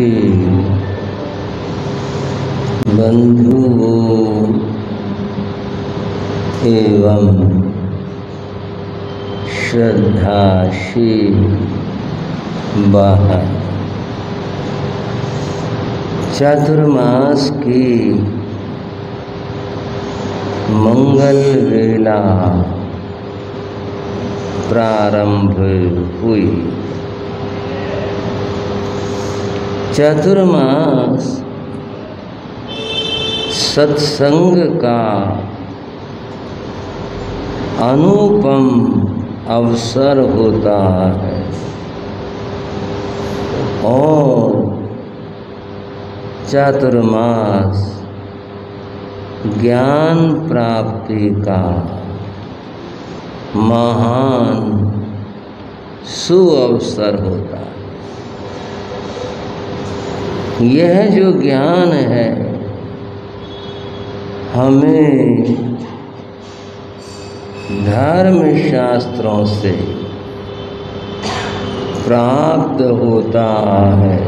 सच्चे बंधुओं एवं श्रद्धाशील बाहर चातुर्मास की मंगल वेला प्रारंभ हुई। चातुर्मास सत्संग का अनुपम अवसर होता है और चातुर्मास ज्ञान प्राप्ति का महान सुअवसर होता है। यह जो ज्ञान है हमें धर्म शास्त्रों से प्राप्त होता है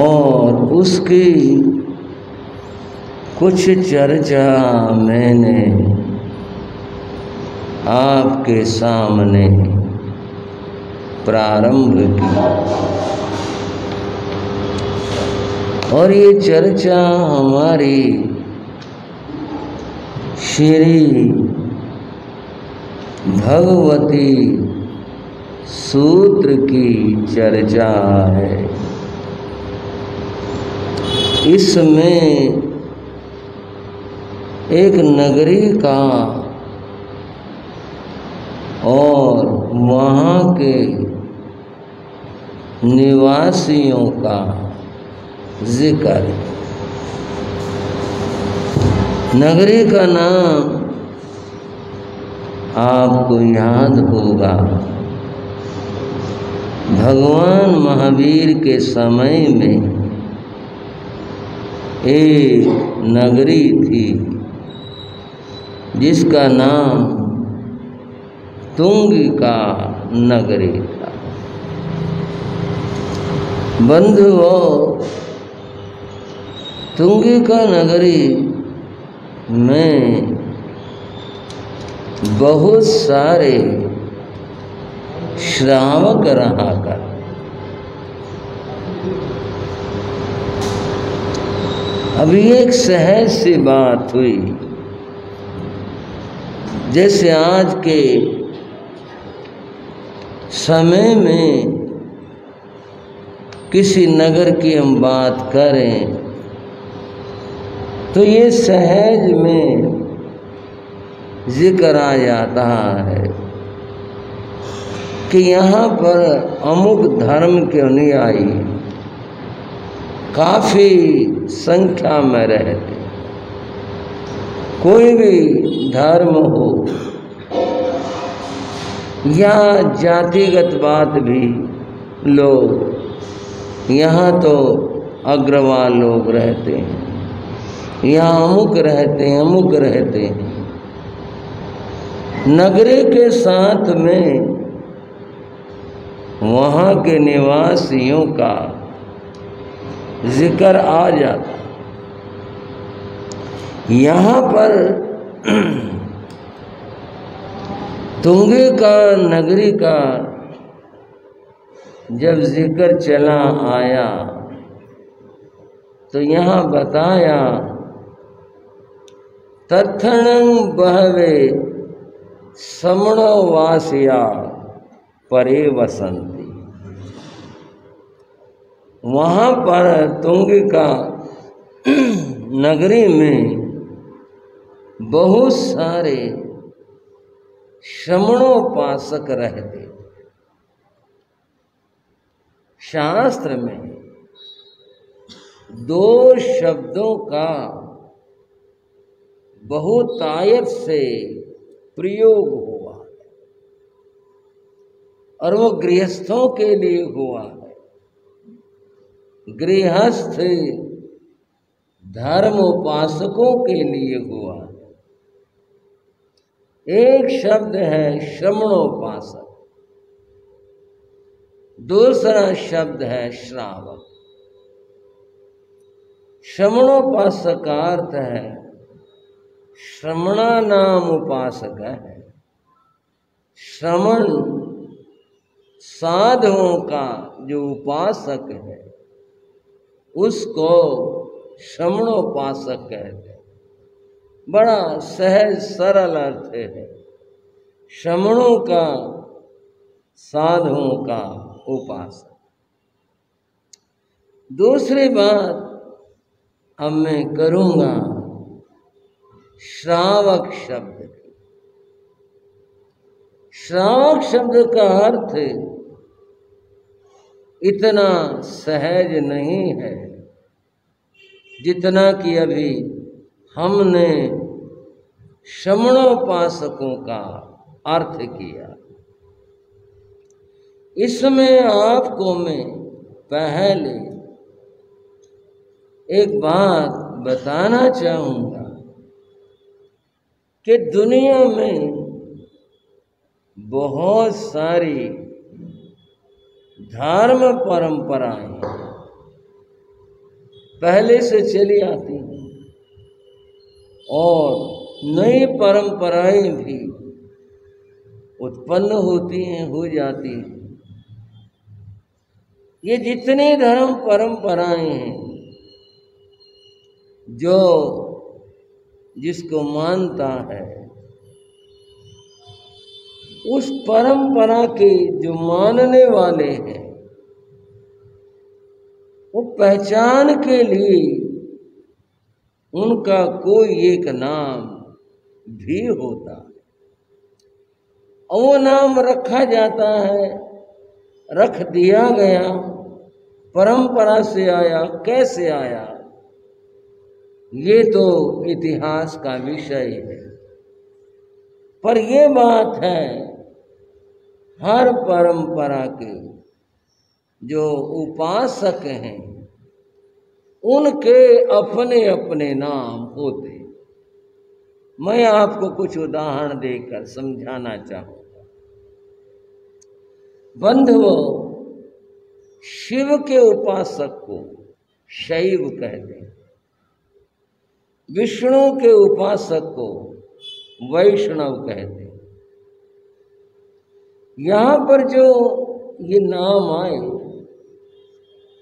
और उसकी कुछ चर्चा मैंने आपके सामने प्रारंभ की और ये चर्चा हमारी श्री भगवती सूत्र की चर्चा है। इसमें एक नगरी का और वहाँ के निवासियों का जिक्र। नगरी का नाम आपको याद होगा, भगवान महावीर के समय में एक नगरी थी जिसका नाम तुंगिका नगरी था। बंधुओं, तुंगिका नगरी में बहुत सारे श्रावक रहा कर। अभी एक सहज सी बात हुई, जैसे आज के समय में किसी नगर की हम बात करें तो ये सहज में जिक्र आ जाता है कि यहाँ पर अमुक धर्म के अनुयायी काफ़ी संख्या में रहते। कोई भी धर्म हो या जातिगत बात भी लोग, यहाँ तो अग्रवाल लोग रहते हैं, यहाँ अमुक रहते हैं, अमुक रहते हैं। नगरी के साथ में वहाँ के निवासियों का जिक्र आ जाता। यहाँ पर तुंगिका नगरी का जब जिक्र चला आया तो यहाँ बताया तत्थणं बहवे समणवासिया परे वसंती। वहाँ पर तुंगिका नगरी में बहुत सारे श्रमणोपासक रहते। शास्त्र में दो शब्दों का बहुतायत से प्रयोग हुआ और वो गृहस्थों के लिए हुआ है। गृहस्थ धर्म उपासकों के लिए हुआ है। एक शब्द है श्रमणोपासक, दूसरा शब्द है श्रावक। श्रमणोपासक का अर्थ है श्रमणा नाम उपासक है। श्रमण साधुओं का जो उपासक है उसको श्रमणोपासक कहते हैं। बड़ा सहज सरल अर्थ है श्रमणों का, साधुओं का उपासक। दूसरी बात अब मैं करूंगा श्रावक शब्द की। श्रावक शब्द का अर्थ इतना सहज नहीं है जितना कि अभी हमने श्रमणोपासकों का अर्थ किया। इसमें आपको मैं पहले एक बात बताना चाहूँगा कि दुनिया में बहुत सारी धर्म परंपराएं पहले से चली आती हैं और नई परंपराएं भी उत्पन्न होती हैं, हो जाती हैं। ये जितनी धर्म परंपराएं हैं जो जिसको मानता है उस परंपरा के जो मानने वाले हैं वो पहचान के लिए उनका कोई एक नाम भी होता है और वो नाम रखा जाता है, रख दिया गया, परंपरा से आया, कैसे आया ये तो इतिहास का विषय है। पर ये बात है हर परंपरा के जो उपासक हैं उनके अपने अपने नाम होते। मैं आपको कुछ उदाहरण देकर समझाना चाहूँगा। बंधुओं, शिव के उपासक को शैव कहते हैं, विष्णु के उपासक को वैष्णव कहते हैं। यहाँ पर जो ये नाम आए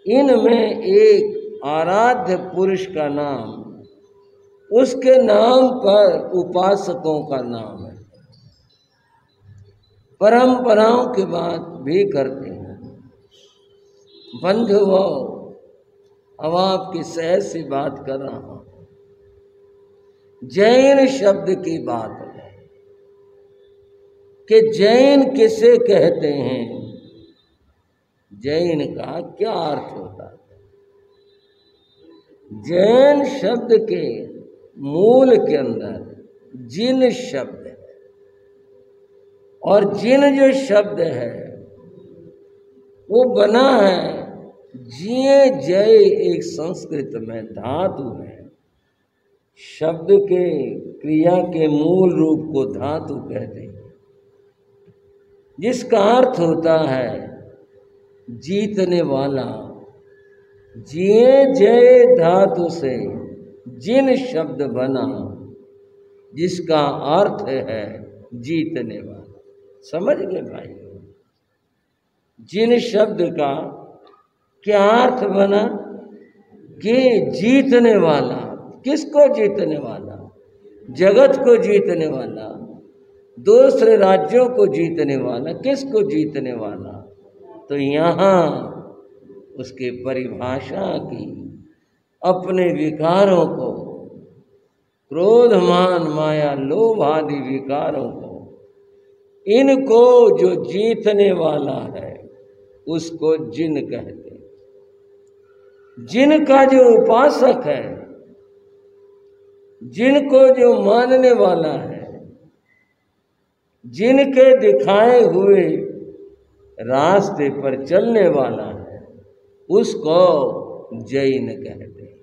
इनमें एक आराध्य पुरुष का नाम, उसके नाम पर उपासकों का नाम है। परंपराओं की बात भी करते हैं। बंधुओं, अब आपकी सहज सी बात कर रहा हूं। जैन शब्द की बात है कि जैन किसे कहते हैं, जैन का क्या अर्थ होता है। जैन शब्द के मूल के अंदर जिन शब्द है और जिन जो शब्द है वो बना है जिए जय, एक संस्कृत में धातु है। शब्द के क्रिया के मूल रूप को धातु कहते हैं, जिसका अर्थ होता है जीतने वाला। जिए जय धातु से जिन शब्द बना जिसका अर्थ है जीतने वाला। समझ गए भाई? जिन शब्द का क्या अर्थ बना कि जीतने वाला। किसको जीतने वाला? जगत को जीतने वाला, दूसरे राज्यों को जीतने वाला। किसको जीतने वाला? तो यहाँ उसके परिभाषा की अपने विकारों को, क्रोध मान माया लोभ आदि विकारों को, इनको जो जीतने वाला है उसको जिन कहते हैं। जिन का जो उपासक है, जिनको जो मानने वाला है, जिनके दिखाए हुए रास्ते पर चलने वाला है, उसको जैन कहते हैं।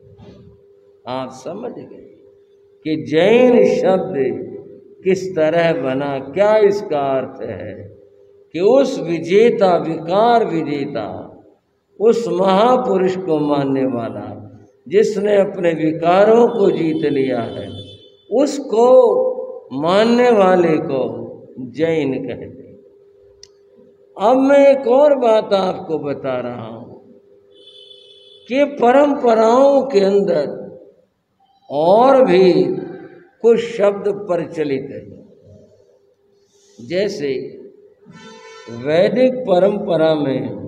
आप समझ गए कि जैन शब्द किस तरह बना, क्या इसका अर्थ है कि उस विजेता, विकार विजेता, उस महापुरुष को मानने वाला, जिसने अपने विकारों को जीत लिया है, उसको मानने वाले को जैन कहते हैं। अब मैं एक और बात आपको बता रहा हूं कि परंपराओं के अंदर और भी कुछ शब्द प्रचलित है। जैसे वैदिक परंपरा में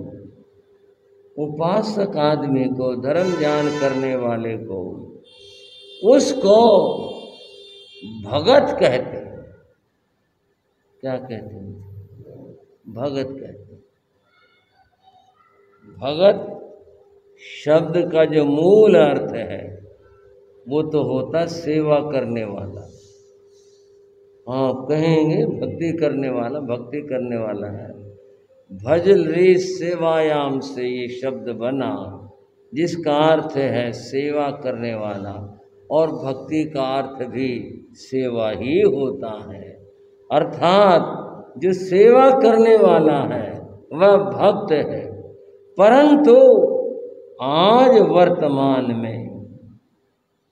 उपासक आदमी को, धर्म ज्ञान करने वाले को, उसको भगत कहते हैं। क्या कहते हैं? भगत कहते हैं। भगत शब्द का जो मूल अर्थ है वो तो होता सेवा करने वाला। हाँ, कहेंगे भक्ति करने वाला, भक्ति करने वाला है। भजल रे सेवायाम से ये शब्द बना, जिसका अर्थ है सेवा करने वाला, और भक्ति का अर्थ भी सेवा ही होता है। अर्थात जो सेवा करने वाला है वह भक्त है। परंतु आज वर्तमान में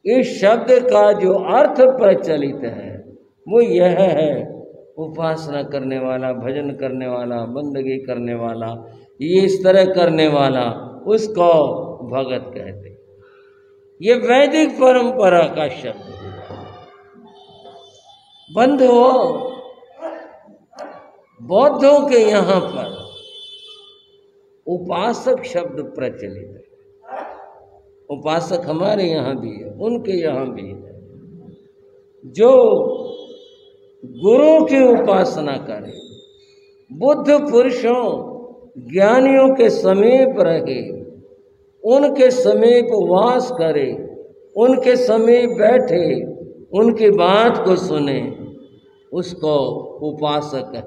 इस शब्द का जो अर्थ प्रचलित है वो यह है, उपासना करने वाला, भजन करने वाला, बंदगी करने वाला, ये इस तरह करने वाला, उसको भगत कहते हैं। ये वैदिक परंपरा का शब्द है। बंधुओं, बौद्धों के यहाँ पर उपासक शब्द प्रचलित है। उपासक हमारे यहाँ भी है, उनके यहाँ भी है। जो गुरु की उपासना करे, बुद्ध पुरुषों, ज्ञानियों के समीप रहे, उनके समीप वास करे, उनके समीप बैठे, उनकी बात को सुने, उसको उपासक है।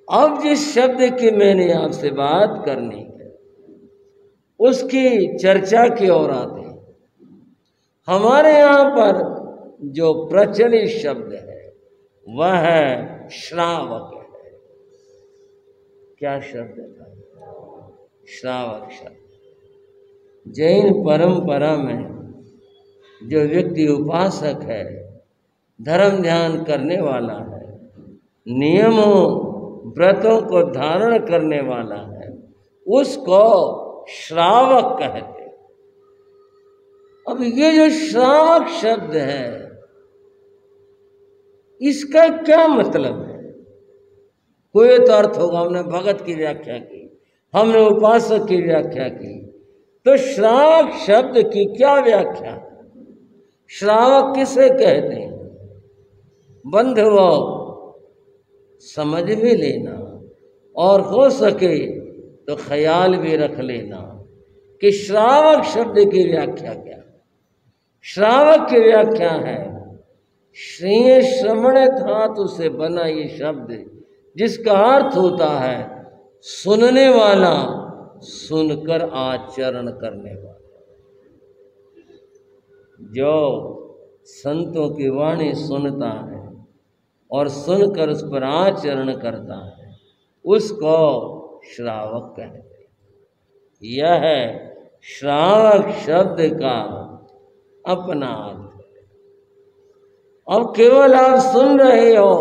अब जिस शब्द की मैंने आपसे बात करनी है उसकी चर्चा की ओर आते हैं। हमारे यहाँ पर जो प्रचलित शब्द है वह है श्रावक है। क्या शब्द है? श्रावक शब्द। जैन परंपरा में जो व्यक्ति उपासक है, धर्म ध्यान करने वाला है, नियमों व्रतों को धारण करने वाला है, उसको श्रावक कहते। अब ये जो श्रावक शब्द है, इसका क्या मतलब है? कोई तो अर्थ होगा। हमने भगत की व्याख्या की, हमने उपासक की व्याख्या की, तो श्रावक शब्द की क्या व्याख्या? श्रावक किसे कहते हैं? बंधुओं, समझ भी लेना और हो सके तो ख्याल भी रख लेना कि श्रावक शब्द की व्याख्या क्या है। श्रावक की व्याख्या है श्रेय श्रवण धातु से बना ये शब्द, जिसका अर्थ होता है सुनने वाला, सुनकर आचरण करने वाला। जो संतों की वाणी सुनता है और सुनकर उस पर आचरण करता है, उसको श्रावक कहते हैं। यह है श्रावक शब्द का अपना अर्थ। अब केवल आप सुन रहे हो,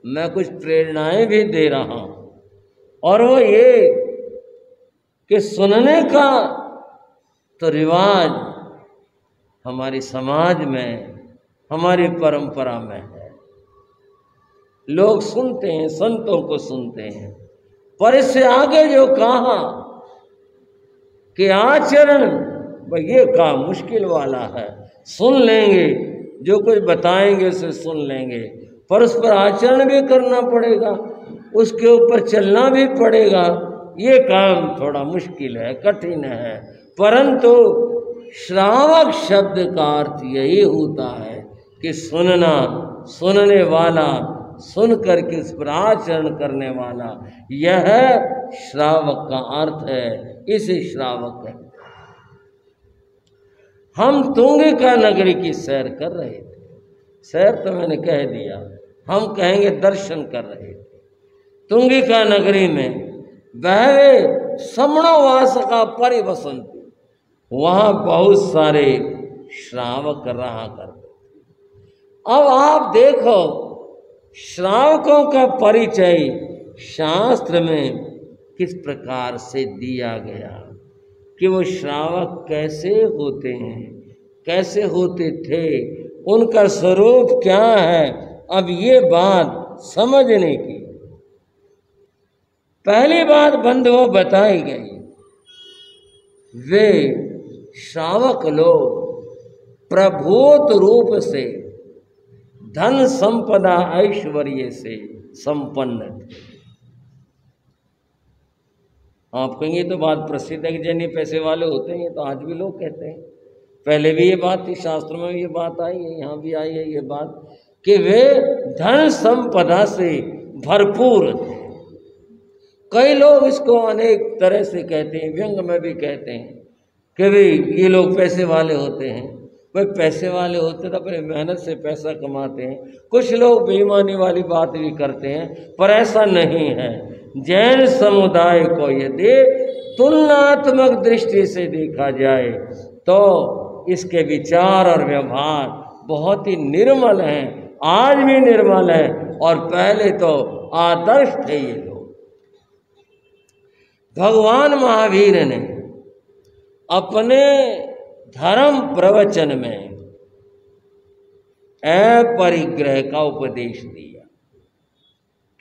मैं कुछ प्रेरणाएं भी दे रहा हूं, और वो ये कि सुनने का तो रिवाज हमारी समाज में, हमारी परंपरा में है। लोग सुनते हैं, संतों को सुनते हैं, पर इससे आगे जो कहा कि आचरण, भाई ये काम मुश्किल वाला है। सुन लेंगे, जो कुछ बताएंगे उसे सुन लेंगे, पर उस पर आचरण भी करना पड़ेगा, उसके ऊपर चलना भी पड़ेगा। ये काम थोड़ा मुश्किल है, कठिन है। परंतु श्रावक शब्द का अर्थ यही होता है कि सुनना, सुनने वाला, सुन करके उस पर आचरण करने वाला, यह श्रावक का अर्थ है। इसे श्रावक है। हम तुंगिका नगरी की सैर कर रहे थे। सैर तो मैंने कह दिया, हम कहेंगे दर्शन कर रहे थे। तुंगिका नगरी में बहवे समणोवास का परिवसंती, वहां बहुत सारे श्रावक रहा करते। अब आप देखो श्रावकों का परिचय शास्त्र में किस प्रकार से दिया गया कि वो श्रावक कैसे होते हैं, कैसे होते थे, उनका स्वरूप क्या है। अब ये बात समझने की पहली बात बंधुओं बताई गई, वे श्रावक लोग प्रभूत रूप से धन संपदा ऐश्वर्य से संपन्न थे। आप कहेंगे तो बात प्रसिद्ध है कि जैसे पैसे वाले होते हैं, तो आज भी लोग कहते हैं। पहले भी ये बात थी, शास्त्र में भी ये बात आई है, यहाँ भी आई है ये बात कि वे धन संपदा से भरपूर थे। कई लोग इसको अनेक तरह से कहते हैं, व्यंग में भी कहते हैं कि भाई ये लोग पैसे वाले होते हैं। भाई पैसे वाले होते तो अपने मेहनत से पैसा कमाते हैं। कुछ लोग बेईमानी वाली बात भी करते हैं, पर ऐसा नहीं है। जैन समुदाय को यदि तुलनात्मक दृष्टि से देखा जाए तो इसके विचार और व्यवहार बहुत ही निर्मल हैं, आज भी निर्मल है, और पहले तो आदर्श थे ये लोग। भगवान महावीर ने अपने धर्म प्रवचन में अपरिग्रह का उपदेश दिया।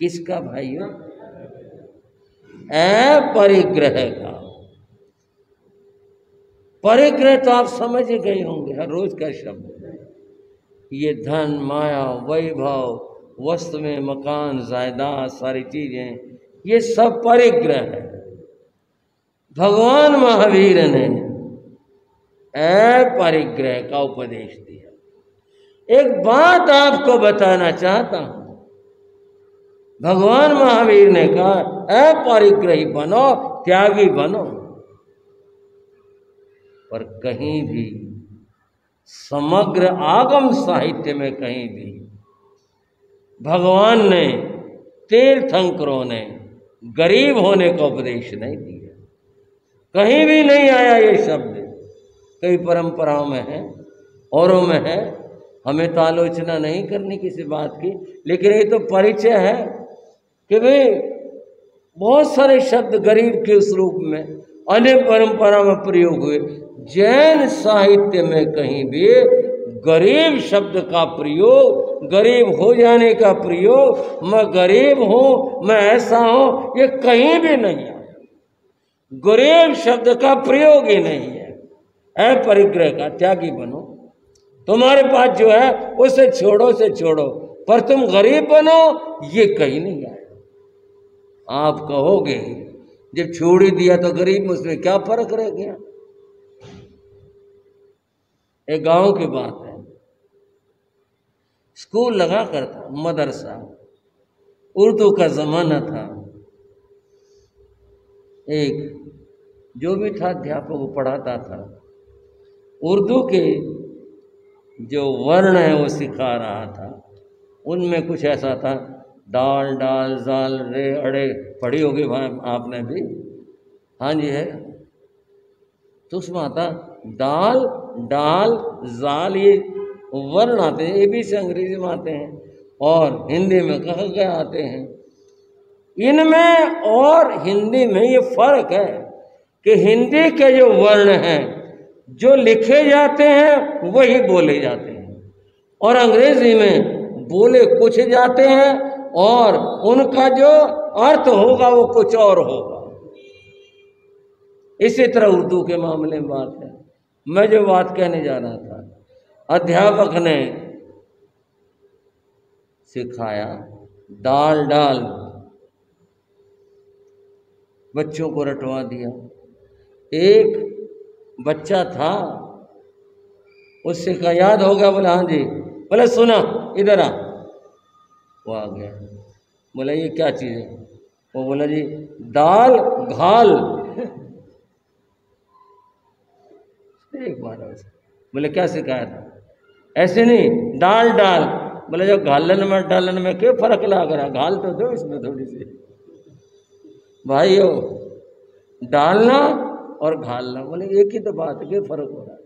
किसका भाइयों? अपरिग्रह का। परिग्रह तो आप समझ गए होंगे, हर रोज का शब्द है। ये धन, माया, वैभव, वस्तु में मकान, जायदाद, सारी चीजें, ये सब परिग्रह है। भगवान महावीर ने अपरिग्रह का उपदेश दिया। एक बात आपको बताना चाहता हूं, भगवान महावीर ने कहा अपरिग्रही बनो, त्यागी बनो, पर कहीं भी समग्र आगम साहित्य में कहीं भी भगवान ने, तीर्थंकरों ने गरीब होने का उपदेश नहीं दिया। कहीं भी नहीं आया ये शब्द। कई परंपराओं में है, औरों में है, हमें तो आलोचना नहीं करनी किसी बात की, लेकिन ये तो परिचय है कि भाई बहुत सारे शब्द गरीब के उस रूप में अन्य परंपरा में प्रयोग हुए। जैन साहित्य में कहीं भी गरीब शब्द का प्रयोग, गरीब हो जाने का प्रयोग, मैं गरीब हूं, मैं ऐसा हूं, ये कहीं भी नहीं आया। गरीब शब्द का प्रयोग ही नहीं है। अपरिग्रह का त्यागी बनो, तुम्हारे पास जो है उसे छोड़ो से छोड़ो, पर तुम गरीब बनो, ये कहीं नहीं आया। आप कहोगे जब छोड़ ही दिया तो गरीब में उसमें क्या फर्क रह गया। एक गांव की बात है, स्कूल लगा करता, मदरसा, उर्दू का जमाना था। एक जो भी था अध्यापक वो पढ़ाता था, उर्दू के जो वर्ण है वो सिखा रहा था। उनमें कुछ ऐसा था, दाल, डाल, जाल, रे, अड़े, पढ़ी होगी भाई आपने भी, हाँ जी है। तो उसमें आता दाल, डाल, जाल, ये वर्ण आते हैं, ये भी से अंग्रेजी में आते हैं और हिंदी में कह गए आते हैं। इनमें और हिंदी में ये फर्क है कि हिंदी के जो वर्ण हैं जो लिखे जाते हैं वही बोले जाते हैं, और अंग्रेजी में बोले कुछ जाते हैं और उनका जो अर्थ होगा वो कुछ और होगा। इसी तरह उर्दू के मामले में बात है। मैं जो बात कहने जा रहा था, अध्यापक ने सिखाया दाल, डाल, बच्चों को रटवा दिया। एक बच्चा था, उससे कहा याद हो गया? बोला हाँ जी। बोले सुना, इधर आ। वो आ गया। बोला ये क्या चीज़ है? वो बोला जी दाल, घाल। एक बार बोले क्या सिखाया था? ऐसे नहीं, दाल, डाल। बोले जो घालन में डालन में क्या फर्क लग रहा, घाल तो दो इसमें थोड़ी सी। भाइयों, डालना और घालना बोले एक ही तो बात है, फर्क हो रहा है।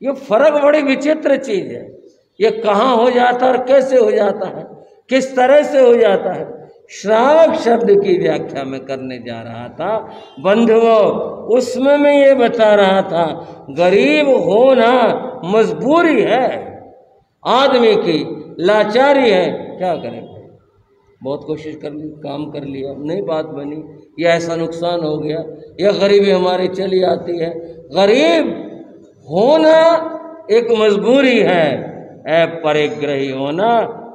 ये फर्क बड़ी विचित्र चीज है। ये कहाँ हो जाता है और कैसे हो जाता है, किस तरह से हो जाता है। श्रावक शब्द की व्याख्या में करने जा रहा था बंधुओं, उसमें मैं ये बता रहा था गरीब होना मजबूरी है आदमी की, लाचारी है। क्या करें, बहुत कोशिश कर ली, काम कर लिया, नहीं बात बनी, या ऐसा नुकसान हो गया, या गरीबी हमारी चली आती है। गरीब होना एक मजबूरी है, परिग्रही होना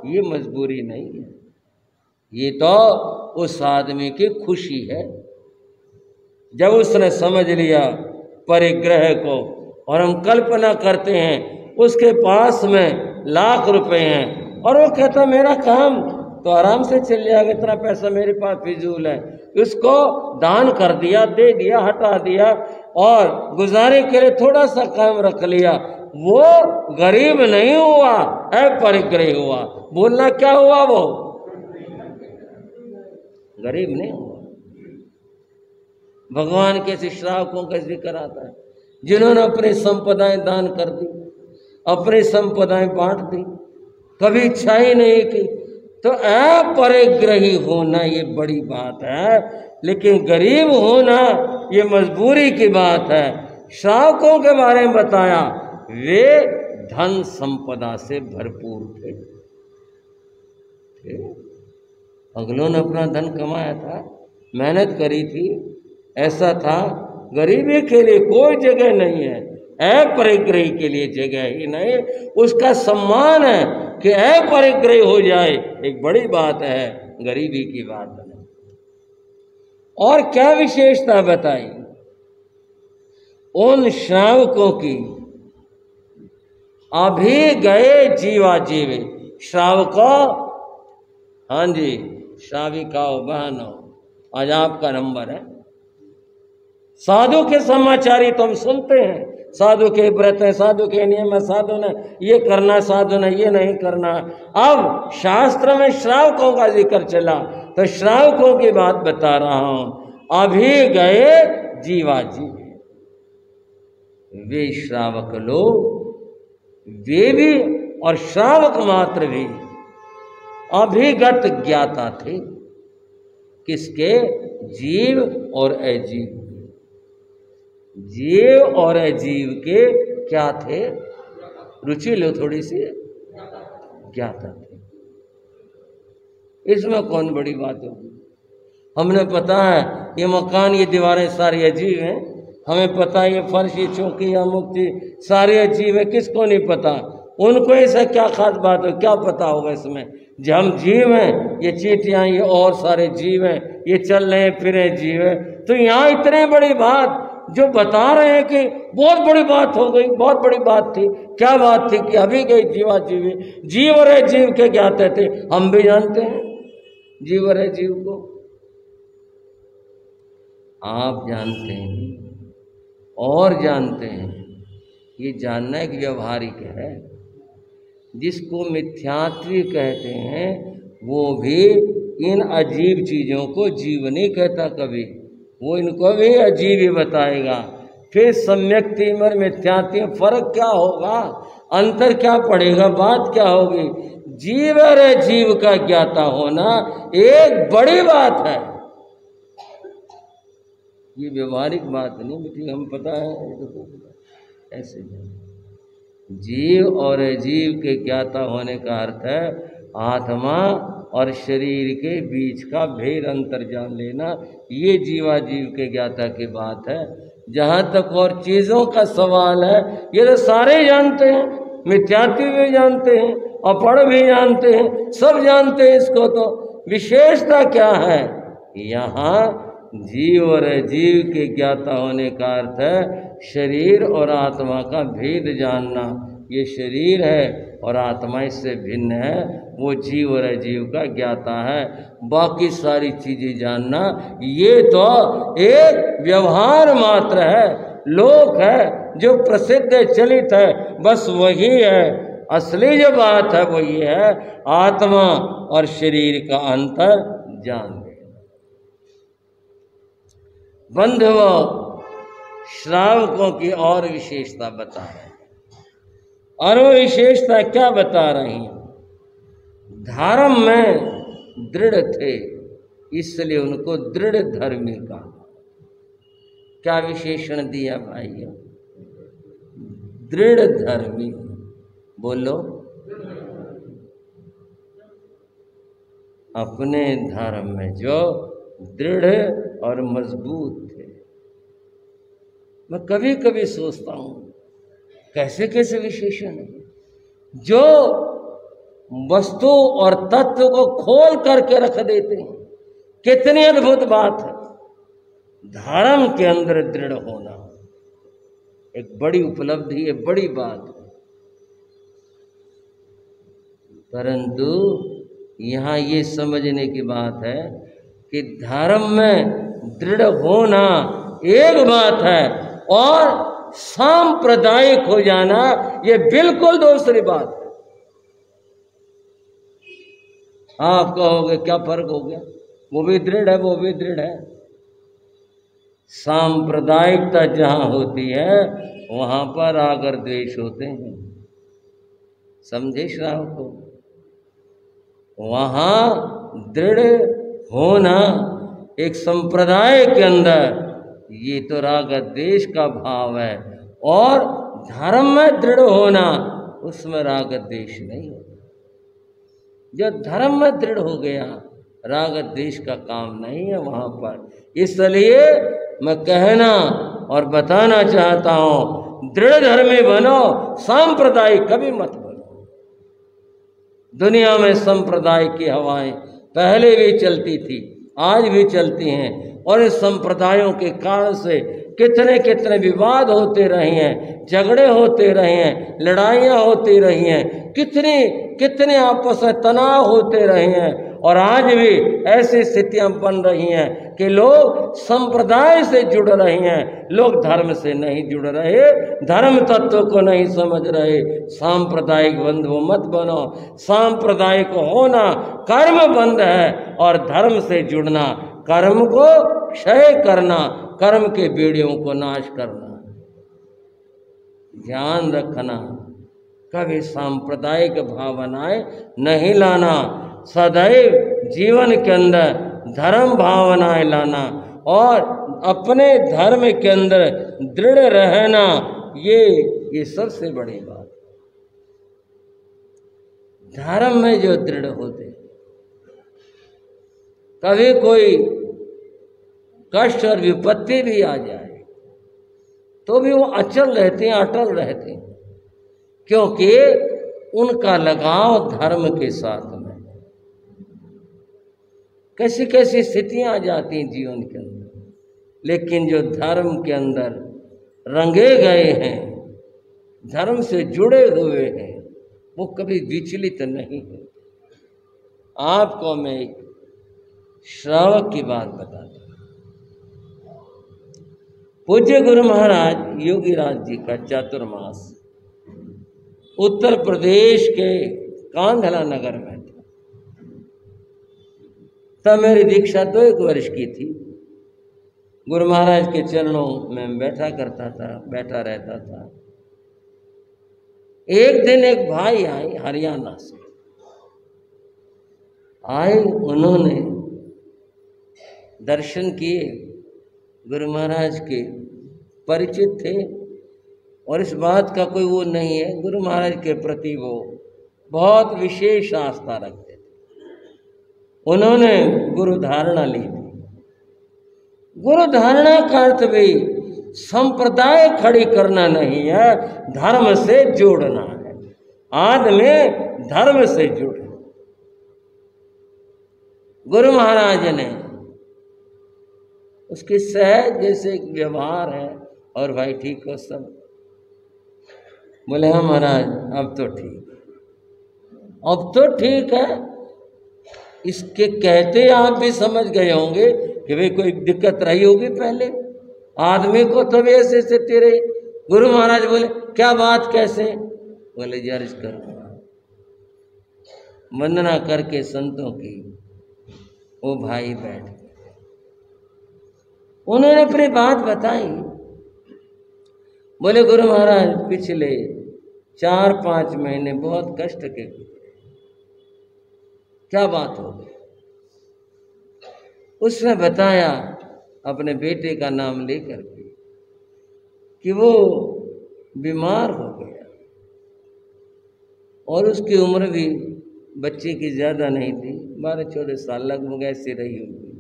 ये मजबूरी नहीं है। ये तो उस आदमी की खुशी है जब उसने समझ लिया परिग्रह को। और हम कल्पना करते हैं उसके पास में लाख रुपए हैं और वो कहता मेरा काम तो आराम से चल जाएगा, इतना पैसा मेरे पास फिजूल है, उसको दान कर दिया, दे दिया, हटा दिया और गुजारे के लिए थोड़ा सा काम रख लिया। वो गरीब नहीं हुआ, अपरिग्रही हुआ। बोलना क्या हुआ, वो गरीब नहीं हुआ। भगवान के श्रावकों का जिक्र आता है जिन्होंने अपनी संपदाएं दान कर दी, अपनी संपदाएं बांट दी, कभी इच्छा ही नहीं की। तो अपरिग्रही होना ये बड़ी बात है, लेकिन गरीब होना ये मजबूरी की बात है। श्रावकों के बारे में बताया वे धन संपदा से भरपूर थे। अगलों ने अपना धन कमाया था, मेहनत करी थी, ऐसा था। गरीबी के लिए कोई जगह नहीं है, अपरिग्रही के लिए जगह ही नहीं। उसका सम्मान है कि अपरिग्रही हो जाए, एक बड़ी बात है, गरीबी की बात है। और क्या विशेषता बताई उन श्रावकों की, अभी गए जीवा जीवे। श्रावकों, हाँ जी, श्राविकाओं, बहनों, आज आपका नंबर है। साधु के समाचारी तो हम सुनते हैं, साधु के व्रत है, साधु के नियम है, साधु ने ये करना, साधु ने ये नहीं करना। अब शास्त्र में श्रावकों का जिक्र चला तो श्रावकों की बात बता रहा हूं। अभी गए जीवा जीवे, वे श्रावक लोग, वे भी और श्रावक मात्र भी अभिगत ज्ञाता थे। किसके? जीव और अजीव। जीव और अजीव के क्या थे? रुचि लो थोड़ी सी, ज्ञाता थे। इसमें कौन बड़ी बात होगी? हमने पता है ये मकान, ये दीवारें सारी अजीब हैं, हमें पता है ये फर्श, ये चौकी, या मुक्ति सारी अजीब है। किसको नहीं पता? उनको ऐसा क्या खास बात है, क्या पता होगा इसमें? जब हम जीव हैं, ये चींटियां, ये और सारे जीव हैं, ये चल रहे फिरे जीव है। तो यहाँ इतने बड़ी बात जो बता रहे हैं कि बहुत बड़ी बात हो गई, बहुत बड़ी बात थी। क्या बात थी? कि अभी गई जीवा जीवे, जीव और जीव के ज्ञाते थे। हम भी जानते हैं जीव और जीव को, आप जानते हैं और जानते हैं। ये जानना एक व्यवहारिक है। जिसको मिथ्यात्व कहते हैं वो भी इन अजीब चीज़ों को जीव नहीं कहता कभी, वो इनको भी अजीब ही बताएगा। फिर सम्यक तीमर मिथ्यात्व फर्क क्या होगा, अंतर क्या पड़ेगा, बात क्या होगी? जीव और जीव का ज्ञाता होना एक बड़ी बात है। ये व्यवहारिक बात नहीं बेटी, हम पता है ऐसे। जीव और अजीव के ज्ञाता होने का अर्थ है आत्मा और शरीर के बीच का भेद अंतर जान लेना। ये जीवा जीव के ज्ञाता की बात है। जहाँ तक और चीज़ों का सवाल है, ये तो सारे जानते हैं, मिथ्यात्व भी जानते हैं, अपढ़ भी जानते हैं, सब जानते हैं इसको। तो विशेषता क्या है यहाँ? जीव और अजीव के ज्ञाता होने का अर्थ है शरीर और आत्मा का भेद जानना। ये शरीर है और आत्मा इससे भिन्न है, वो जीव और अजीव का ज्ञाता है। बाकी सारी चीज़ें जानना ये तो एक व्यवहार मात्र है, लोक है, जो प्रसिद्ध है, चलित है, बस वही है। असली जो बात है वो ये है आत्मा और शरीर का अंतर जान। बंधुओं श्रावकों की और विशेषता बता रहे हैं। और वो विशेषता क्या बता रही हैं? धर्म में दृढ़ थे, इसलिए उनको दृढ़ धर्मी कहा। क्या विशेषण दिया भाइयों? दृढ़ धर्मी। बोलो, अपने धर्म में जो दृढ़ और मजबूत थे। मैं कभी कभी सोचता हूं कैसे कैसे विशेषण है जो वस्तु और तत्व को खोल करके रख देते हैं। कितनी अद्भुत बात है। धर्म के अंदर दृढ़ होना एक बड़ी उपलब्धि है, बड़ी बात है। परंतु यहाँ ये समझने की बात है कि धर्म में दृढ़ होना एक बात है और सांप्रदायिक हो जाना ये बिल्कुल दूसरी बात है। आप कहोगे क्या फर्क हो गया? वो भी दृढ़ है, वो भी दृढ़ है। सांप्रदायिकता जहां होती है वहां पर आकर द्वेष होते हैं। समझे श्रावक को? वहां दृढ़ होना एक संप्रदाय के अंदर ये तो राग द्वेष का भाव है, और धर्म में दृढ़ होना उसमें राग द्वेष नहीं है। जो धर्म में दृढ़ हो गया राग द्वेष का काम नहीं है वहां पर। इसलिए मैं कहना और बताना चाहता हूं, दृढ़ धर्मी बनो, सांप्रदायिक कभी मत बनो। दुनिया में संप्रदाय की हवाएं पहले भी चलती थी, आज भी चलती हैं, और इस संप्रदायों के कारण से कितने कितने विवाद होते रहे हैं, झगड़े होते रहे हैं, लड़ाइयाँ होती रही हैं, कितने कितने आपस में तनाव होते रहे हैं। और आज भी ऐसी स्थितियां बन रही हैं कि लोग संप्रदाय से जुड़ रहे हैं, लोग धर्म से नहीं जुड़ रहे, धर्म तत्व को नहीं समझ रहे। सांप्रदायिक बंधु मत बनो। सांप्रदायिक होना कर्म बंध है और धर्म से जुड़ना कर्म को क्षय करना, कर्म के बेड़ियों को नाश करना। ध्यान रखना, कभी सांप्रदायिक भावनाएं नहीं लाना, सदैव जीवन के अंदर धर्म भावनाएं लाना और अपने धर्म के अंदर दृढ़ रहना, ये सबसे बड़ी बात। धर्म में जो दृढ़ होते, कभी कोई कष्ट और विपत्ति भी आ जाए तो भी वो अचल रहते हैं, अटल रहते हैं, क्योंकि उनका लगाव धर्म के साथ में। कैसी कैसी स्थितियां आ जाती हैं जीवन के अंदर, लेकिन जो धर्म के अंदर रंगे गए हैं, धर्म से जुड़े हुए हैं, वो कभी विचलित नहीं है। आपको मैं एक श्रावक की बात बताता हूं। पूज्य गुरु महाराज योगीराज जी का चातुर्मास उत्तर प्रदेश के कांधला नगर में था। तब मेरी दीक्षा 2 वर्ष की थी। गुरु महाराज के चरणों में बैठा करता था, बैठा रहता था। एक दिन एक भाई आए हरियाणा से, आए, उन्होंने दर्शन किए, गुरु महाराज के परिचित थे, और इस बात का कोई वो नहीं है, गुरु महाराज के प्रति वो बहुत विशेष आस्था रखते थे। उन्होंने गुरु धारणा ली थी। गुरु धारणा का अर्थ भी संप्रदाय खड़ी करना नहीं है, धर्म से जोड़ना है। आदमी धर्म से जुड़े। गुरु महाराज ने उसकी सहज जैसे व्यवहार है, और भाई ठीक हो सब? बोले हाँ महाराज, अब तो ठीक, अब तो ठीक है। इसके कहते आप भी समझ गए होंगे कि भाई कोई दिक्कत रही होगी पहले, आदमी को तब ऐसे स्थिति रही। गुरु महाराज बोले क्या बात, कैसे? बोले अर्ज करो। वंदना करके संतों की वो भाई बैठ गए। उन्होंने अपनी बात बताई। बोले गुरु महाराज पिछले 4-5 महीने बहुत कष्ट के गुजरे। क्या बात हो गई? उसने बताया अपने बेटे का नाम लेकर के कि वो बीमार हो गया और उसकी उम्र भी बच्चे की ज़्यादा नहीं थी, 12-14 साल लगभग ऐसी रही होगी।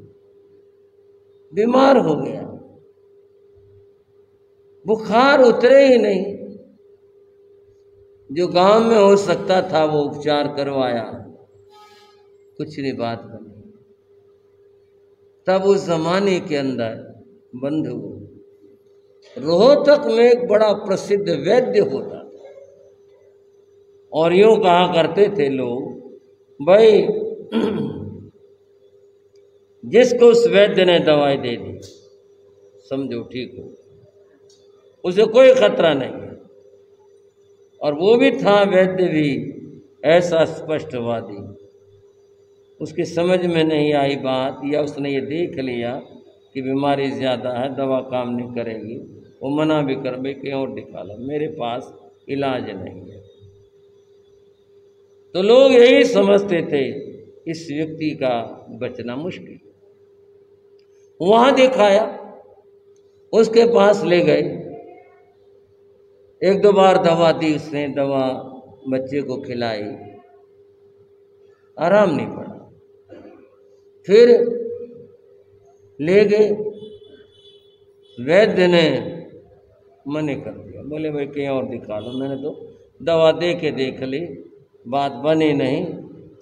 बीमार हो गया, बुखार उतरे ही नहीं। जो गांव में हो सकता था वो उपचार करवाया, कुछ नहीं बात बनी। तब उस जमाने के अंदर बंधु रोहतक में एक बड़ा प्रसिद्ध वैद्य होता था और यूं कहा करते थे लोग, भाई जिसको उस वैद्य ने दवाई दे दी समझो ठीक हो, उसे कोई खतरा नहीं है। और वो भी था वैद्य भी ऐसा स्पष्टवादी, उसकी समझ में नहीं आई बात, या उसने ये देख लिया कि बीमारी ज़्यादा है, दवा काम नहीं करेगी, वो मना भी कर भाई कहीं और दिखा लो, मेरे पास इलाज नहीं है। तो लोग यही समझते थे इस व्यक्ति का बचना मुश्किल। वहाँ दिखाया, उसके पास ले गए, 1-2 बार दवा दी उसने, दवा बच्चे को खिलाई, आराम नहीं पड़ा। फिर ले गए, वैद्य ने मना कर दिया, बोले भाई कहीं और दिखा लो, मैंने तो दवा दे के देख ली, बात बनी नहीं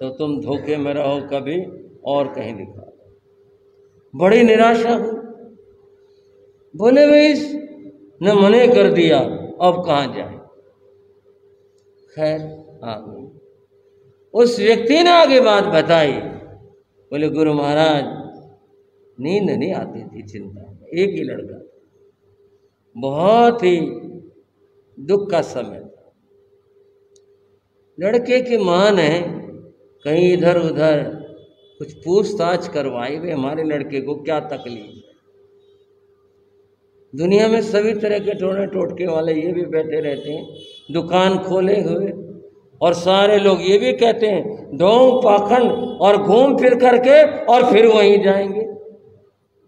तो तुम धोखे में रहो, कभी और कहीं दिखा लो। बड़ी निराशा हुई। बोले भाई इसने मना कर दिया, अब कहाँ जाए। खैर आ गई। उस व्यक्ति ने आगे बात बताई, बोले गुरु महाराज नींद नहीं आती थी चिंता में, एक ही लड़का था, बहुत ही दुख का समय था। लड़के की मां ने कहीं इधर उधर कुछ पूछताछ करवाई, वे हमारे लड़के को क्या तकलीफ है। दुनिया में सभी तरह के टोने टोटके वाले ये भी बैठे रहते हैं, दुकान खोले हुए, और सारे लोग ये भी कहते हैं ढोंग पाखंड, और घूम फिर करके और फिर वहीं जाएंगे।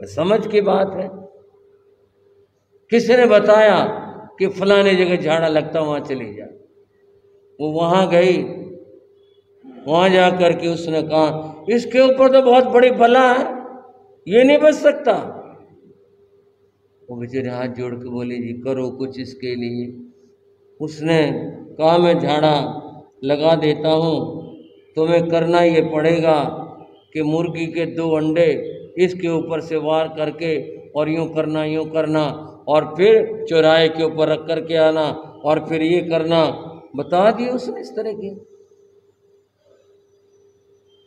समझ की बात है। किसी ने बताया कि फलाने जगह झाड़ा लगता, वहां चली जा। वो वहां गई, वहां जाकर के उसने कहा इसके ऊपर तो बहुत बड़ी बला है, ये नहीं बच सकता। वो बेचारे हाथ जोड़ के बोले जी करो कुछ इसके लिए। उसने कहा मैं झाड़ा लगा देता हूँ, तुम्हें करना ये पड़ेगा कि मुर्गी के 2 अंडे इसके ऊपर से वार करके और यूँ करना, और फिर चौराहे के ऊपर रख करके आना, और फिर ये करना। बता दिए उसने इस तरह की।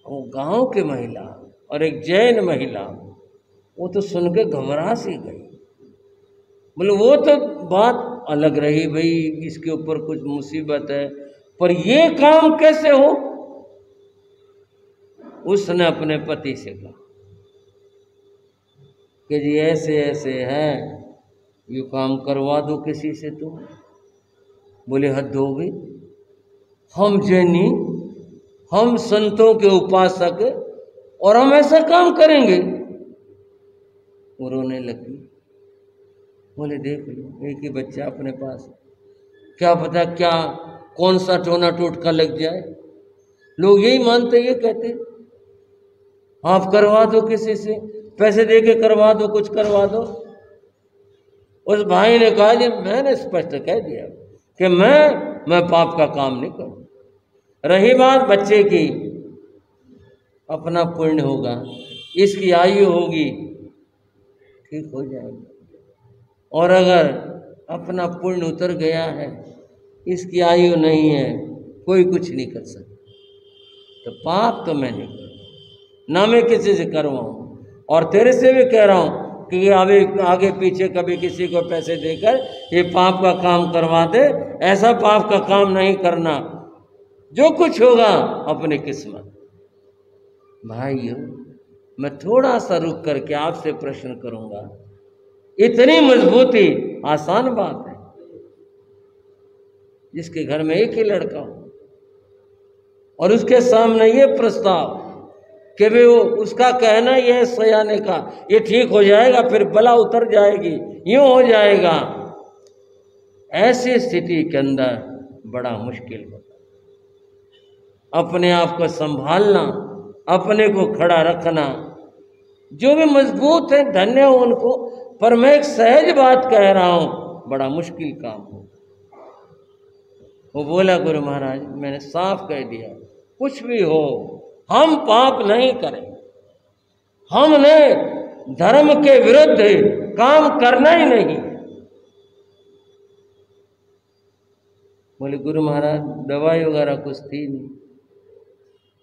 वो गांव की महिला और एक जैन महिला, वो तो सुन के घबरा सी गई। बोले वो तो बात अलग रही भाई, इसके ऊपर कुछ मुसीबत है, पर ये काम कैसे हो। उसने अपने पति से कहा कि जी ऐसे ऐसे है, ये काम करवा दो किसी से तुम। बोले हद हो गई, हम जैनी, हम संतों के उपासक, और हम ऐसा काम करेंगे। वो रोने लगी। बोले देख लो एक ही बच्चा अपने पास, क्या पता क्या कौन सा टोना टोटका लग जाए। लोग यही मानते, ये कहते आप करवा दो किसी से, पैसे दे के करवा दो, कुछ करवा दो। उस भाई ने कहा जी मैंने स्पष्ट कह दिया कि मैं पाप का काम नहीं करूं। रही बात बच्चे की, अपना पुण्य होगा, इसकी आयु होगी, ठीक हो जाएगा। और अगर अपना पुण्य उतर गया है, इसकी आयु नहीं है, कोई कुछ नहीं कर सकता। तो पाप तो मैं नहीं करूँ, ना मैं किसी से करवाऊँ। और तेरे से भी कह रहा हूँ कि आगे पीछे कभी किसी को पैसे देकर ये पाप का काम करवा दे, ऐसा पाप का काम नहीं करना। जो कुछ होगा अपनी किस्मत। भाइयों, मैं थोड़ा सा रुक करके आपसे प्रश्न करूंगा, इतनी मजबूती आसान बात है। जिसके घर में एक ही लड़का हो और उसके सामने ये प्रस्ताव कि वे वो उसका कहना यह है सयाने का ये ठीक हो जाएगा, फिर बला उतर जाएगी, यूं हो जाएगा, ऐसी स्थिति के अंदर बड़ा मुश्किल होता। अपने आप को संभालना, अपने को खड़ा रखना, जो भी मजबूत है धन्य हो उनको, पर मैं एक सहज बात कह रहा हूं, बड़ा मुश्किल काम हो। वो बोला गुरु महाराज मैंने साफ कह दिया कुछ भी हो हम पाप नहीं करें, हमने धर्म के विरुद्ध काम करना ही नहीं। बोले गुरु महाराज दवाई वगैरह कुछ थी नहीं।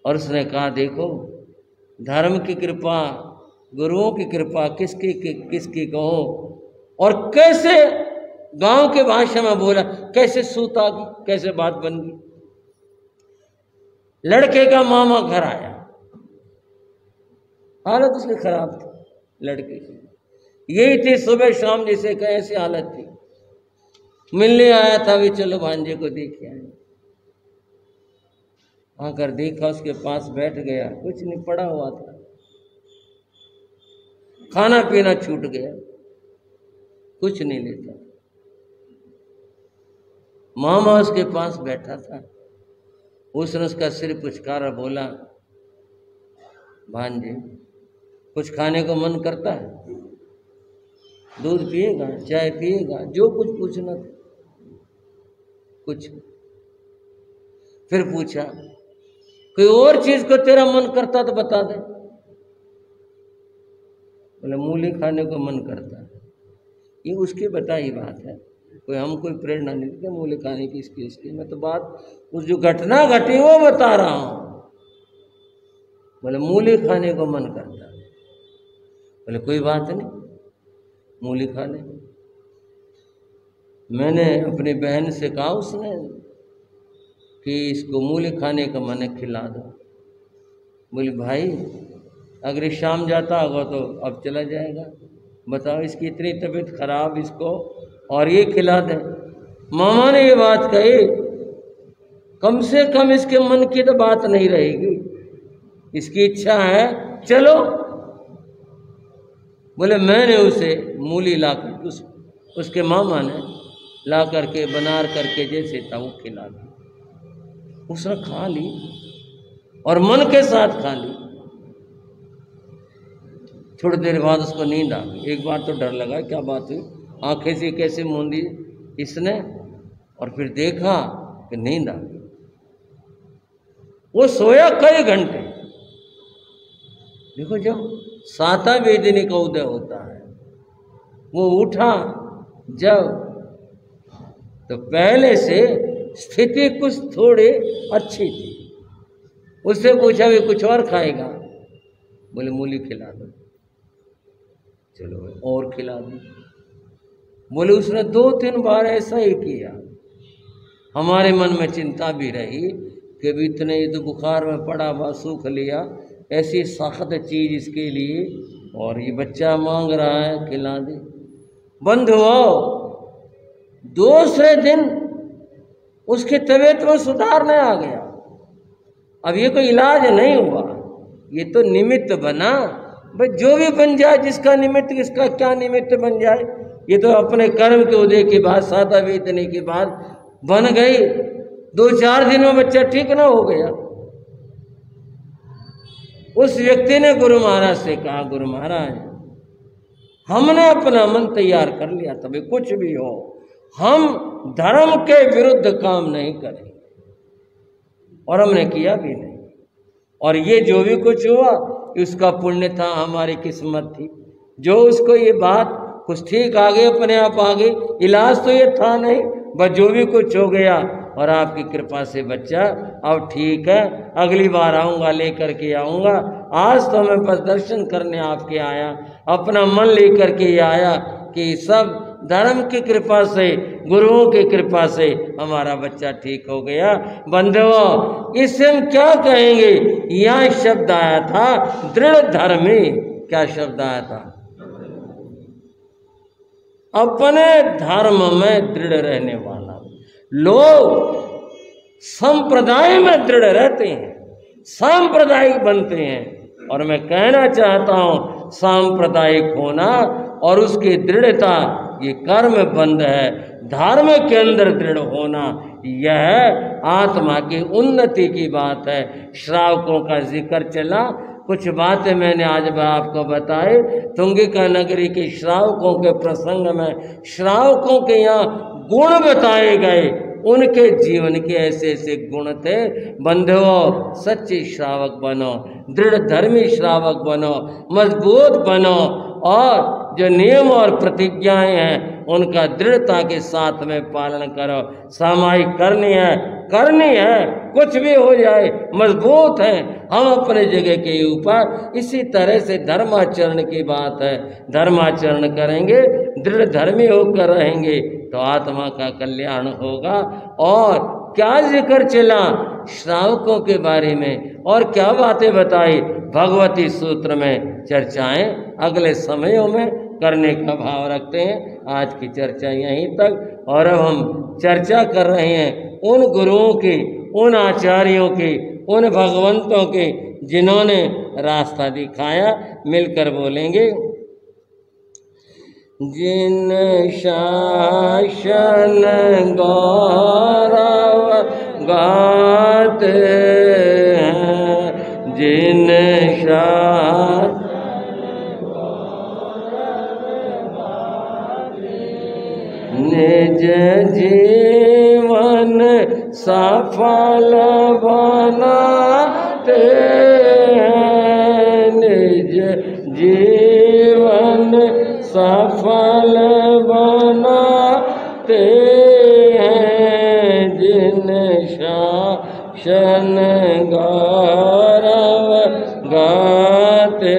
और उसने कहा देखो धर्म की कृपा, गुरुओं की कृपा किसकी कहो। और कैसे गांव के भाषा में बोला, कैसे सूत आ गई, कैसे बात बन गई। लड़के का मामा घर आया, हालत उसकी खराब थी लड़के की, यही थी सुबह शाम जैसे कैसी हालत थी। मिलने आया था भी, चलो भांजे को देखे आए। आकर देखा, उसके पास बैठ गया, कुछ नहीं पड़ा हुआ था, खाना पीना छूट गया, कुछ नहीं लेता। मामा उसके पास बैठा था, उसने उसका सिर पुचकारा, बोला भांजे कुछ खाने को मन करता है, दूध पिएगा, चाय पिएगा, जो कुछ पूछना था कुछ। फिर पूछा कोई और चीज को तेरा मन करता तो बता दे। बोले मूली खाने को मन करता है। ये उसकी बताई बात है, कोई हम कोई प्रेरणा नहीं देते मूली खाने की इसकी। मैं तो बात उस जो घटना घटी वो बता रहा हूं। बोले मूली खाने को मन करता है। बोले कोई बात नहीं, मूली खा ले। मैंने अपनी बहन से कहा उसने कि इसको मूली खाने का मन है, खिला दो। बोली भाई अगर शाम जाता होगा तो अब चला जाएगा, बताओ इसकी इतनी तबीयत खराब, इसको और ये खिला दे। मामा ने ये बात कही, कम से कम इसके मन की तो बात नहीं रहेगी, इसकी इच्छा है चलो। बोले मैंने उसे मूली लाकर उसके मामा ने ला करके बनार करके जैसे था वो खिला दी। उसने खा ली और मन के साथ खा ली। थोड़ी देर बाद उसको नींद आ गई। एक बार तो डर लगा क्या बात हुई, आंखें से कैसे मूंदी इसने, और फिर देखा कि नींद आ गई। वो सोया कई घंटे। देखो जब 7वां वेदनी का उदय होता है, वो उठा जब, तो पहले से स्थिति कुछ थोड़ी अच्छी थी। उससे पूछा भी कुछ और खाएगा? बोले मूली खिला दो। चलो और खिला दी। बोले उसने 2-3 बार ऐसा ही किया। हमारे मन में चिंता भी रही कि भी इतने तो बुखार में पड़ा हुआ, सूख लिया, ऐसी सख्त चीज इसके लिए, और ये बच्चा मांग रहा है, खिला दी। बंद हुआ। दूसरे दिन उसकी तबीयत में सुधार नहीं आ गया। अब ये कोई इलाज नहीं हुआ, ये तो निमित्त बना। भाई जो भी बन जाए, जिसका निमित्त, किसका क्या निमित्त बन जाए, ये तो अपने कर्म के उदय के बाद, 7वां वेदनी के बाद बन गई। 2-4 दिन में बच्चा ठीक ना हो गया। उस व्यक्ति ने गुरु महाराज से कहा, गुरु महाराज हमने अपना मन तैयार कर लिया, तभी कुछ भी हो हम धर्म के विरुद्ध काम नहीं करें, और हमने किया भी नहीं। और ये जो भी कुछ हुआ उसका पुण्य था, हमारी किस्मत थी। जो उसको ये बात कुछ ठीक आ गई, अपने आप आ गई, इलाज तो ये था नहीं, बस जो भी कुछ हो गया, और आपकी कृपा से बच्चा अब ठीक है। अगली बार आऊँगा, लेकर के आऊँगा। आज तो मैं बस दर्शन करने आपके आया, अपना मन लेकर के आया कि सब धर्म की कृपा से, गुरुओं की कृपा से हमारा बच्चा ठीक हो गया। बंधुओं इससे हम क्या कहेंगे? यह शब्द आया था दृढ़ धर्मी। क्या शब्द आया था? अपने धर्म में दृढ़ रहने वाला। लोग संप्रदाय में दृढ़ रहते हैं, सांप्रदायिक बनते हैं, और मैं कहना चाहता हूं सांप्रदायिक होना और उसकी दृढ़ता ये कर्म बंध है। धर्म के अंदर दृढ़ होना यह आत्मा की उन्नति की बात है। श्रावकों का जिक्र चला, कुछ बातें मैंने आज आपको बताए। तुंगिका नगरी के श्रावकों के प्रसंग में श्रावकों के यहाँ गुण बताए गए, उनके जीवन के ऐसे ऐसे गुण थे। बंधुओं, सच्चे श्रावक बनो, दृढ़ धर्मी श्रावक बनो, मजबूत बनो, और जो नियम और प्रतिज्ञाएं हैं उनका दृढ़ता के साथ में पालन करो। सामायिक करनी है, कुछ भी हो जाए, मजबूत है हम अपने जगह के ऊपर। इसी तरह से धर्माचरण की बात है, धर्माचरण करेंगे, दृढ़ धर्मी होकर रहेंगे तो आत्मा का कल्याण होगा। और क्या जिक्र चला श्रावकों के बारे में, और क्या बातें बताई भगवती सूत्र में। चर्चाएं अगले समयों में करने का भाव रखते हैं। आज की चर्चा यहीं तक, और अब हम चर्चा कर रहे हैं उन गुरुओं की, उन आचार्यों की, उन भगवंतों के जिन्होंने रास्ता दिखाया। मिलकर बोलेंगे। जिन शासन गौरव गाते हैं, जिन शासन निज जीवन सफल बनाते हैं, निज जीवन सफल बनाते हैं, जिन शासन गौरव गाते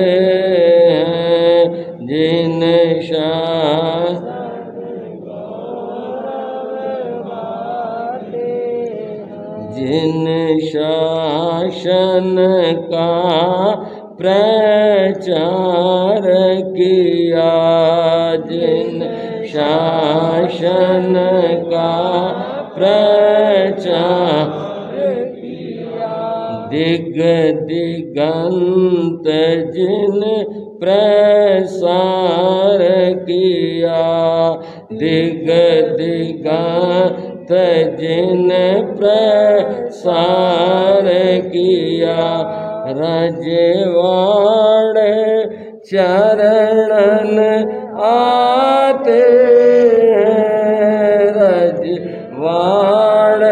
हैं, जिन शासन जिन शासन का प्रचार किया, जिन शासन का प्रचार किया, दिग दिगंत जिन प्रसार किया, दिग दिगंत जिन प्रसार किया, रजवाड़ चरणन आते हैं, रजवाड़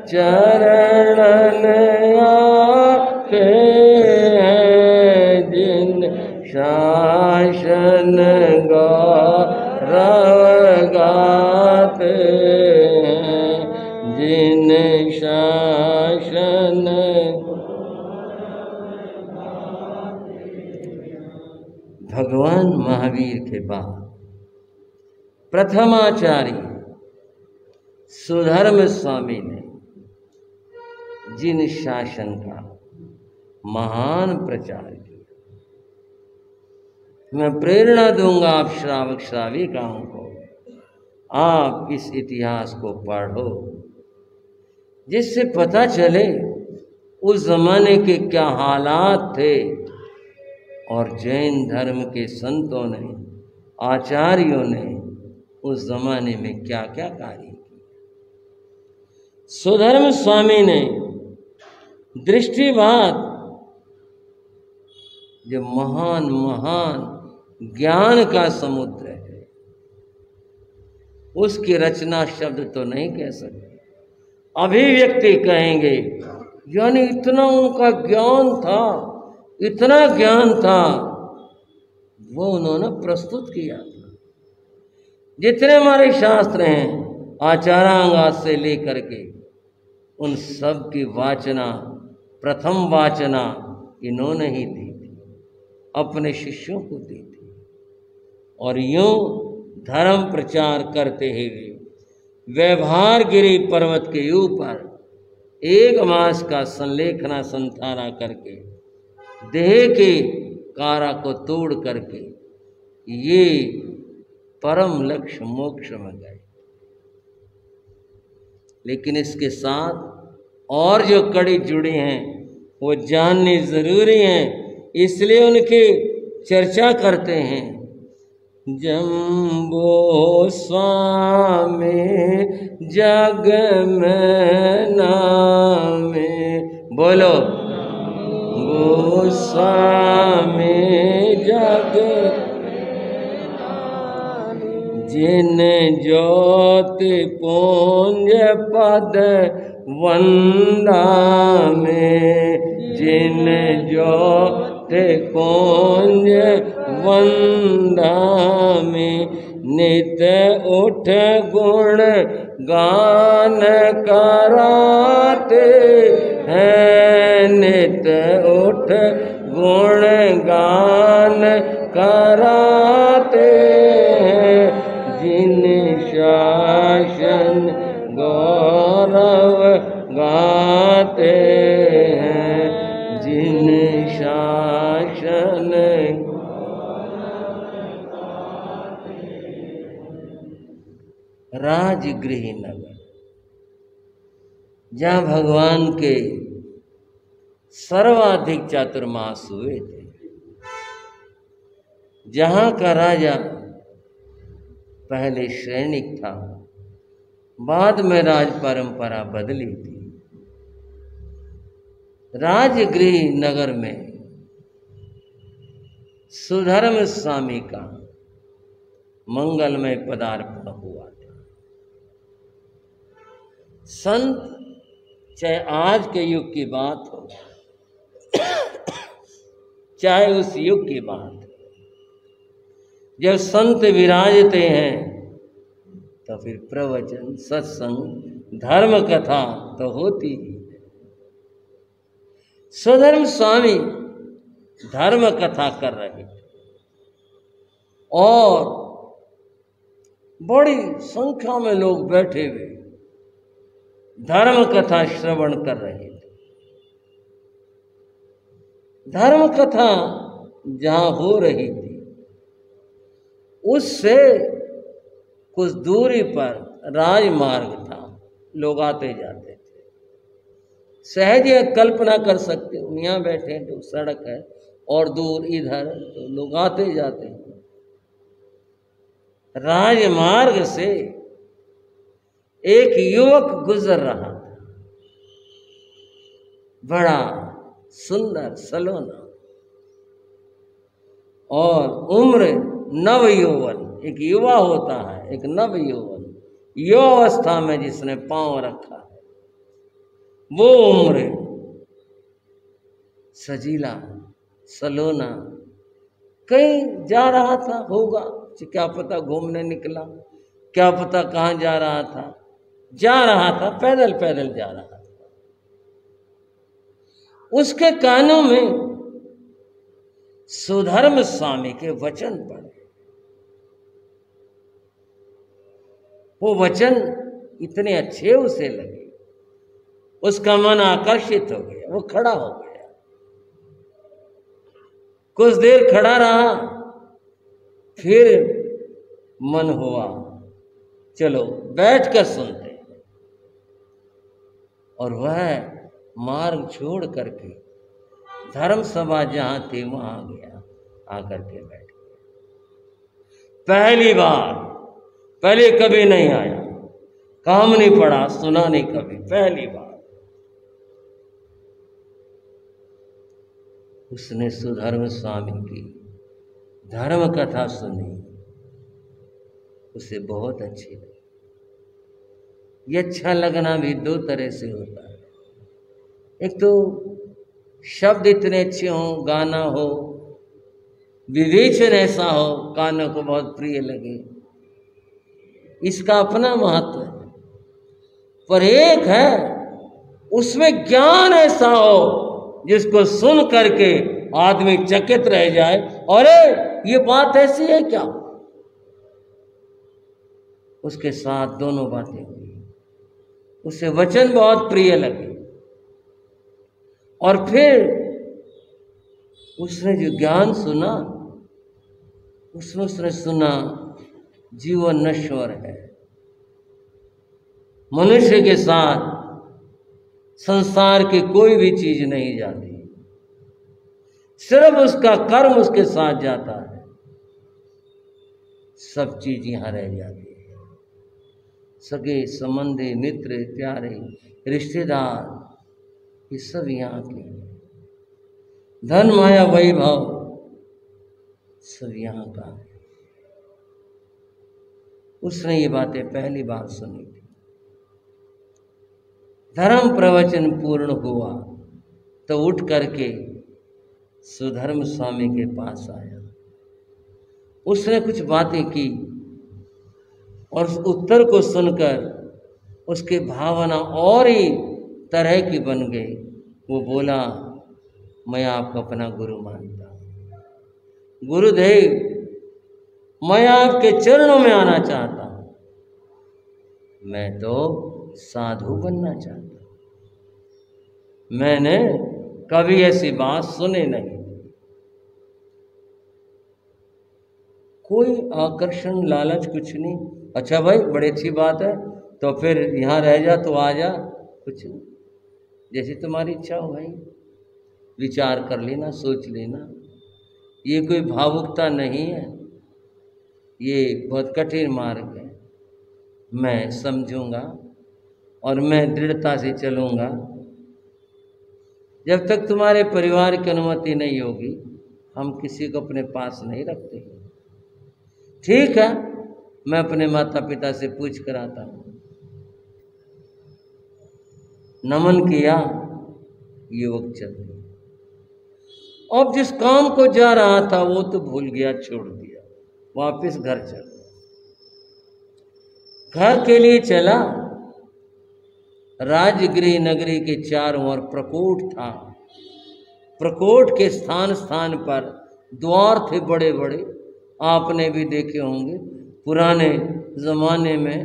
चरणन आते हैं, जिन शासन गौरव गाते हैं, जिन शासन। भगवान महावीर के बाद प्रथमाचार्य सुधर्म स्वामी ने जिन शासन का महान प्रचार किया, मैं प्रेरणा दूंगा आप श्रावक श्राविकाओं को, आप इस इतिहास को पढ़ो, जिससे पता चले उस जमाने के क्या हालात थे और जैन धर्म के संतों ने, आचार्यों ने उस जमाने में क्या क्या कार्य किए। सुधर्म स्वामी ने दृष्टिवाद, जो महान महान ज्ञान का समुद्र है, उसकी रचना शब्द तो नहीं कह सकते, अभिव्यक्ति कहेंगे। यानी इतना उनका ज्ञान था, इतना ज्ञान था, वो उन्होंने प्रस्तुत किया था। जितने हमारे शास्त्र हैं, आचारांगा से लेकर के उन सब की वाचना, प्रथम वाचना इन्होंने ही दी थी, अपने शिष्यों को दी थी। और यूं धर्म प्रचार करते हुए व्यवहारगिरी पर्वत के ऊपर 1 मास का संलेखना संथाना करके, देह के कारा को तोड़ करके ये परम लक्ष्य मोक्ष में गए। लेकिन इसके साथ और जो कड़ी जुड़ी हैं वो जाननी जरूरी है, इसलिए उनकी चर्चा करते हैं। जम्बो स्वामी जग में नामे, बोलो गोस्वामी जग जिन ज्योति पुंज पद वंदा में, जिन ज्योति पुंज वंदा में नित उठ गुण गान कराते हैं, नित उठ गुण गान कराते हैं, जिन शासन गौरव गाते हैं, जिन शासन राजगृह नगर, जहाँ भगवान के सर्वाधिक चातुर्मास हुए थे, जहाँ का राजा पहले सैनिक था, बाद में राज परंपरा बदली थी। राजगृह नगर में सुधर्म स्वामी का मंगलमय पदार्पण हुआ था। संत, चाहे आज के युग की बात हो चाहे उस युग की बात हो, जब संत विराजते हैं तो फिर प्रवचन, सत्संग, धर्म कथा तो होती ही है। सुधर्म स्वामी धर्म कथा कर रहे थे और बड़ी संख्या में लोग बैठे हुए धर्म कथा श्रवण कर रहे थे। धर्म कथा जहां हो रही थी उससे कुछ दूरी पर राजमार्ग था, लोग आते जाते थे। सहज कल्पना कर सकते हो, यहाँ बैठे तो सड़क है और दूर इधर तो लोग आते जाते हैं। राजमार्ग से एक युवक गुजर रहा था, बड़ा सुंदर सलोना और उम्र नव यौवन, एक युवा होता है, एक नव यौवन, युवावस्था में जिसने पांव रखा है, वो उम्र सजीला सलोना कहीं जा रहा था, होगा क्या पता, घूमने निकला, क्या पता कहाँ जा रहा था, पैदल पैदल जा रहा था। उसके कानों में सुधर्म स्वामी के वचन पड़े। वो वचन इतने अच्छे उसे लगे, उसका मन आकर्षित हो गया, वो खड़ा हो गया, कुछ देर खड़ा रहा, फिर मन हुआ चलो बैठ कर सुनते हैं, और वह मार्ग छोड़ करके धर्म सभा जहां थी वहां गया, आकर के बैठ गया। पहली बार, पहले कभी नहीं आया, काम नहीं पड़ा, सुना नहीं कभी, पहली बार उसने सुधर्म स्वामी की धर्म कथा सुनी, उसे बहुत अच्छी लगी। ये अच्छा लगना भी दो तरह से होता है, एक तो शब्द इतने अच्छे हों, गाना हो, विवेचन ऐसा हो, कानों को बहुत प्रिय लगे, इसका अपना महत्व है। पर एक है उसमें ज्ञान ऐसा हो जिसको सुन करके आदमी चकित रह जाए, अरे ये बात ऐसी है क्या। उसके साथ दोनों बातें हुई, उसे वचन बहुत प्रिय लगे, और फिर उसने जो ज्ञान सुना, उसमें उसने सुना जीवन नश्वर है। मनुष्य के साथ संसार की कोई भी चीज नहीं जाती, सिर्फ उसका कर्म उसके साथ जाता है। सब चीज यहां रह जाती है। सगे संबंधी, मित्र, प्यारे, रिश्तेदार, ये सब यहाँ के। धन, माया, वैभव सब यहाँ का है। उसने ये बातें पहली बार सुनी थी। धर्म प्रवचन पूर्ण हुआ तो उठ करके सुधर्म स्वामी के पास आया। उसने कुछ बातें की और उस उत्तर को सुनकर उसकी भावना और ही तरह की बन गई। वो बोला, मैं आपको अपना गुरु मानता हूँ। गुरुदेव, मैं आपके चरणों में आना चाहता हूँ। मैं तो साधु बनना चाहता हूँ। मैंने कभी ऐसी बात सुनी नहीं। कोई आकर्षण, लालच कुछ नहीं। अच्छा भाई, बड़ी अच्छी बात है, तो फिर यहाँ रह जा तो आ जा, कुछ नहीं, जैसी तुम्हारी इच्छा हो भाई, विचार कर लेना, सोच लेना। ये कोई भावुकता नहीं है, ये बहुत कठिन मार्ग है। मैं समझूंगा और मैं दृढ़ता से चलूंगा। जब तक तुम्हारे परिवार की अनुमति नहीं होगी, हम किसी को अपने पास नहीं रखते। ठीक है, मैं अपने माता पिता से पूछ कर आता हूँ। नमन किया, युवक चल दिया। अब जिस काम को जा रहा था वो तो भूल गया, छोड़ दिया, वापस घर चल। घर के लिए चला। राजगृह नगरी के चारों ओर प्रकोट था। प्रकोट के स्थान स्थान पर द्वार थे बड़े बड़े। आपने भी देखे होंगे पुराने जमाने में,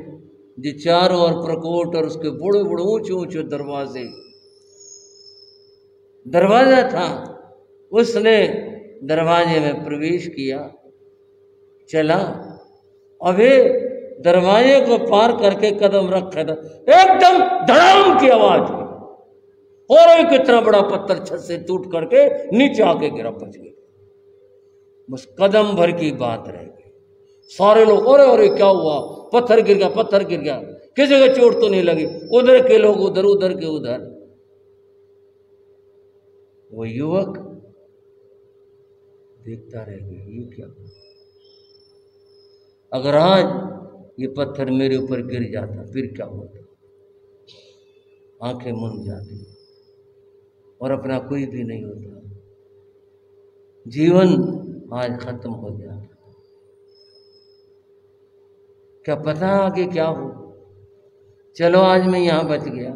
जो चारों ओर प्रकोट और उसके बड़े बड़े ऊंचे ऊंचे दरवाजा था। उसने दरवाजे में प्रवेश किया, चला। अबे दरवाजे को पार करके कदम रखा था, एकदम धड़ाम की आवाज हुई और एक इतना बड़ा पत्थर छत से टूट करके नीचे आके गिरा, बच गया। बस कदम भर की बात रह गई। सारे लोग, अरे अरे क्या हुआ, पत्थर गिर गया, पत्थर गिर गया। किसी को चोट तो नहीं लगी। उधर के लोग उधर, उधर के उधर। वो युवक देखता रह गया, ये क्या। अगर आज ये पत्थर मेरे ऊपर गिर जाता फिर क्या होता। आंखें मूंद जाती और अपना कोई भी नहीं होता। जीवन आज खत्म हो जाता। क्या पता आगे क्या हो। चलो आज मैं यहां बच गया,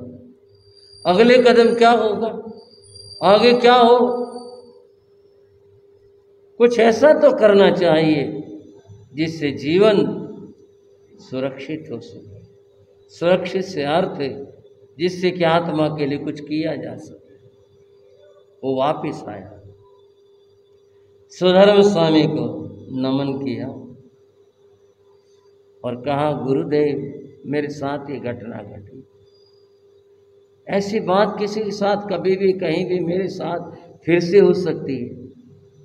अगले कदम क्या होगा, आगे क्या हो। कुछ ऐसा तो करना चाहिए जिससे जीवन सुरक्षित हो सके। सुरक्षित से अर्थ है जिससे कि आत्मा के लिए कुछ किया जा सके। वो वापिस आया, सुधर्म स्वामी को नमन किया और कहा, गुरुदेव मेरे साथ ये घटना घटी। ऐसी बात किसी के साथ कभी भी कहीं भी मेरे साथ फिर से हो सकती है।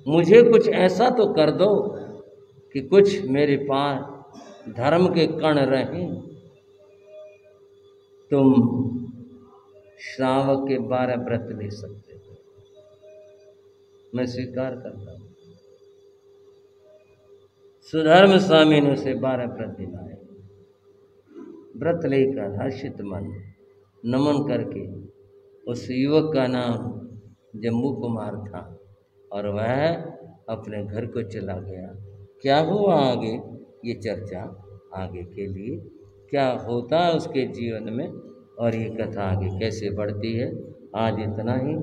मुझे कुछ ऐसा तो कर दो कि कुछ मेरे पास धर्म के कण रहें। तुम श्रावक के 12 व्रत ले सकते हो, मैं स्वीकार करता हूँ। सुधर्म स्वामी ने उसे 12 व्रत दिलाए। व्रत लेकर हर्षित मन नमन करके, उस युवक का नाम जम्बू कुमार था और वह अपने घर को चला गया। क्या हुआ आगे, ये चर्चा आगे के लिए, क्या होता है उसके जीवन में और ये कथा आगे कैसे बढ़ती है। आज इतना ही।